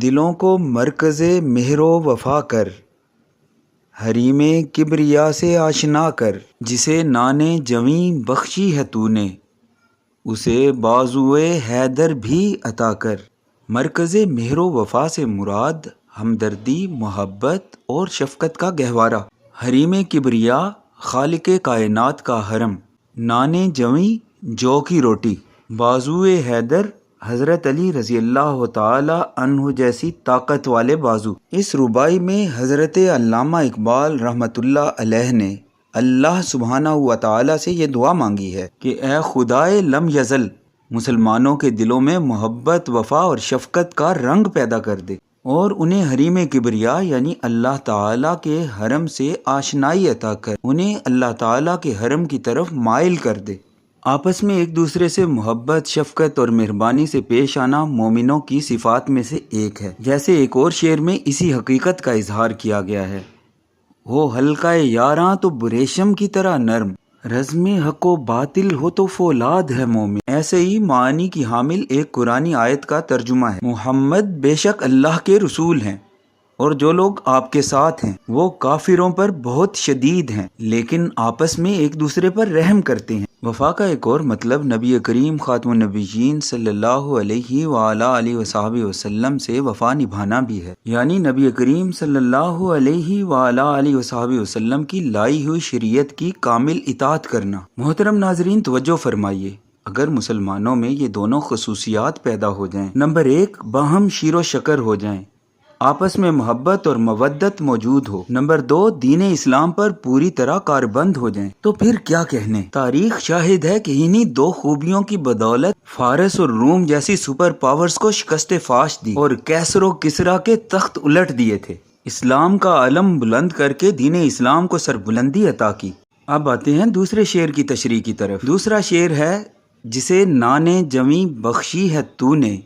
دلوں کو مرکز مہر و وفا کر، حریم کبریا سے آشنا کر، جسے نان جویں بخشی ہے تو نے، اسے بازوئے حیدر بھی عطا کر۔ مرکز مہر و وفا سے مراد ہمدردی، محبت اور شفقت کا گہوارہ۔ حریم کبریا خالق کائنات کا حرم، نان جویں جو کی روٹی، بازوئے حیدر حضرت علی رضی اللہ تعالی عنہ جیسی طاقت والے بازو۔ اس ربائی میں حضرت علامہ اقبال رحمۃ اللہ علیہ نے اللہ سبحانہ و تعالی سے یہ دعا مانگی ہے کہ اے خدائے لم یزل، مسلمانوں کے دلوں میں محبت، وفا اور شفقت کا رنگ پیدا کر دے اور انہیں حریم کبریا یعنی اللہ تعالیٰ کے حرم سے آشنائی عطا کر، انہیں اللہ تعالیٰ کے حرم کی طرف مائل کر دے۔ آپس میں ایک دوسرے سے محبت، شفقت اور مہربانی سے پیش آنا مومنوں کی صفات میں سے ایک ہے، جیسے ایک اور شعر میں اسی حقیقت کا اظہار کیا گیا ہے۔ ہو حلقہ یاراں تو بریشم کی طرح نرم، رزم حق و باطل ہو تو فولاد ہے مومن۔ ایسے ہی معانی کی حامل ایک قرآنی آیت کا ترجمہ ہے، محمد بے شک اللہ کے رسول ہیں اور جو لوگ آپ کے ساتھ ہیں وہ کافروں پر بہت شدید ہیں لیکن آپس میں ایک دوسرے پر رحم کرتے ہیں۔ وفا کا ایک اور مطلب نبی کریم خاتم النبیین صلی اللہ علیہ وآلہ وصحبہ وسلم سے وفا نبھانا بھی ہے، یعنی نبی کریم صلی اللہ علیہ وآلہ وصحبہ وسلم کی لائی ہوئی شریعت کی کامل اطاعت کرنا۔ محترم ناظرین توجہ فرمائیے، اگر مسلمانوں میں یہ دونوں خصوصیات پیدا ہو جائیں، نمبر 1 باہم شیر و شکر ہو جائیں، آپس میں محبت اور مودت موجود ہو، نمبر 2 دین اسلام پر پوری طرح کاربند ہو جائیں، تو پھر کیا کہنے۔ تاریخ شاہد ہے کہ انہی دو خوبیوں کی بدولت فارس اور روم جیسی سپر پاورز کو شکست فاش دی اور کیسر و کسریٰ کے تخت الٹ دیے تھے، اسلام کا علم بلند کر کے دین اسلام کو سربلندی عطا کی۔ اب آتے ہیں دوسرے شعر کی تشریح کی طرف۔ دوسرا شعر ہے، جسے نان جویں بخشی ہے تو نے،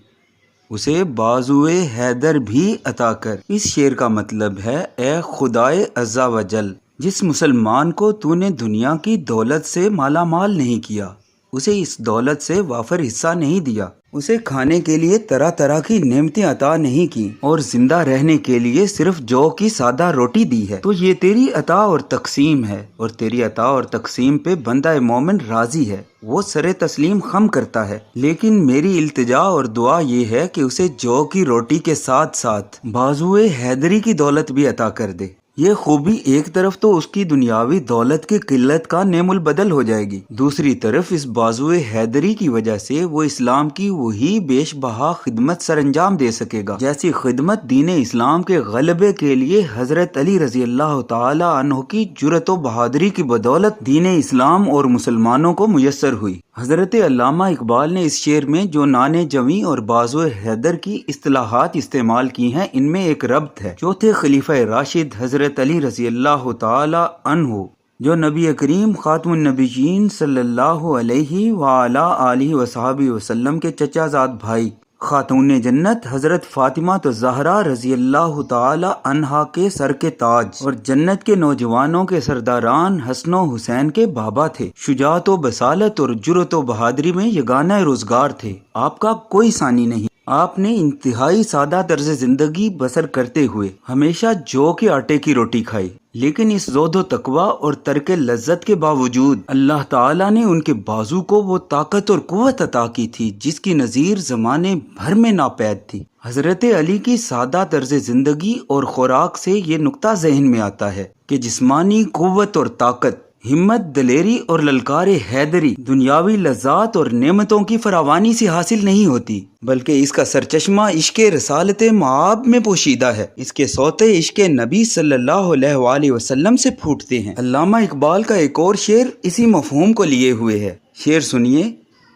اسے بازوئے حیدر بھی عطا کر۔ اس شعر کا مطلب ہے، اے خدائے عز و جل، جس مسلمان کو تو نے دنیا کی دولت سے مالا مال نہیں کیا، اسے اس دولت سے وافر حصہ نہیں دیا، اسے کھانے کے لیے طرح طرح کی نعمتیں عطا نہیں کی اور زندہ رہنے کے لیے صرف جو کی سادہ روٹی دی ہے، تو یہ تیری عطا اور تقسیم ہے اور تیری عطا اور تقسیم پہ بندہ مومن راضی ہے، وہ سر تسلیم خم کرتا ہے۔ لیکن میری التجا اور دعا یہ ہے کہ اسے جو کی روٹی کے ساتھ ساتھ بازوئے حیدری کی دولت بھی عطا کر دے۔ یہ خوبی ایک طرف تو اس کی دنیاوی دولت کی قلت کا نعم البدل ہو جائے گی، دوسری طرف اس بازوئے حیدری کی وجہ سے وہ اسلام کی وہی بیش بہا خدمت سر انجام دے سکے گا جیسی خدمت دین اسلام کے غلبے کے لیے حضرت علی رضی اللہ تعالی عنہ کی جرأت و بہادری کی بدولت دین اسلام اور مسلمانوں کو میسر ہوئی۔ حضرت علامہ اقبال نے اس شعر میں جو نان جویں اور بازوئے حیدر کی اصطلاحات استعمال کی ہیں، ان میں ایک ربط ہے۔ چوتھے خلیفہ راشد حضرت علی رضی اللہ تعالی عنہ، جو نبی کریم خاتم النبیین صلی اللہ علیہ وآلہ وصحبہ وسلم کے چچا زاد بھائی خاتون جنت حضرت فاطمہ الزہرا رضی اللہ تعالی عنہا کے سر کے تاج اور جنت کے نوجوانوں کے سرداران حسن و حسین کے بابا تھے، شجاعت و بصالت اور جرأت و بہادری میں یگانہ روزگار تھے، آپ کا کوئی ثانی نہیں۔ آپ نے انتہائی سادہ طرز زندگی بسر کرتے ہوئے ہمیشہ جو کے آٹے کی روٹی کھائی، لیکن اس زہد و تقوی اور ترک لذت کے باوجود اللہ تعالیٰ نے ان کے بازو کو وہ طاقت اور قوت عطا کی تھی جس کی نظیر زمانے بھر میں ناپید تھی۔ حضرت علی کی سادہ طرز زندگی اور خوراک سے یہ نقطہ ذہن میں آتا ہے کہ جسمانی قوت اور طاقت، ہمت، دلیری اور للکار حیدری دنیاوی لذات اور نعمتوں کی فراوانی سے حاصل نہیں ہوتی، بلکہ اس کا سرچشمہ عشق رسالت معاب میں پوشیدہ ہے، اس کے سوتے عشق نبی صلی اللہ علیہ وآلہ وسلم سے پھوٹتے ہیں۔ علامہ اقبال کا ایک اور شعر اسی مفہوم کو لیے ہوئے ہے، شعر سنیے۔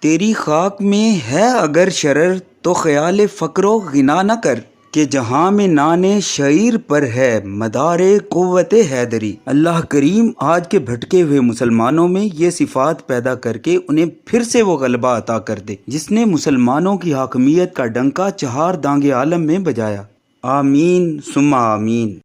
تیری خاک میں ہے اگر شرر تو خیال فقر و غنا نہ کر، کہ جہاں میں نان شعیر پر ہے مدار قوت حیدری۔ اللہ کریم آج کے بھٹکے ہوئے مسلمانوں میں یہ صفات پیدا کر کے انہیں پھر سے وہ غلبہ عطا کر دے جس نے مسلمانوں کی حاکمیت کا ڈنکا چہار دانگ عالم میں بجایا۔ آمین ثم آمین۔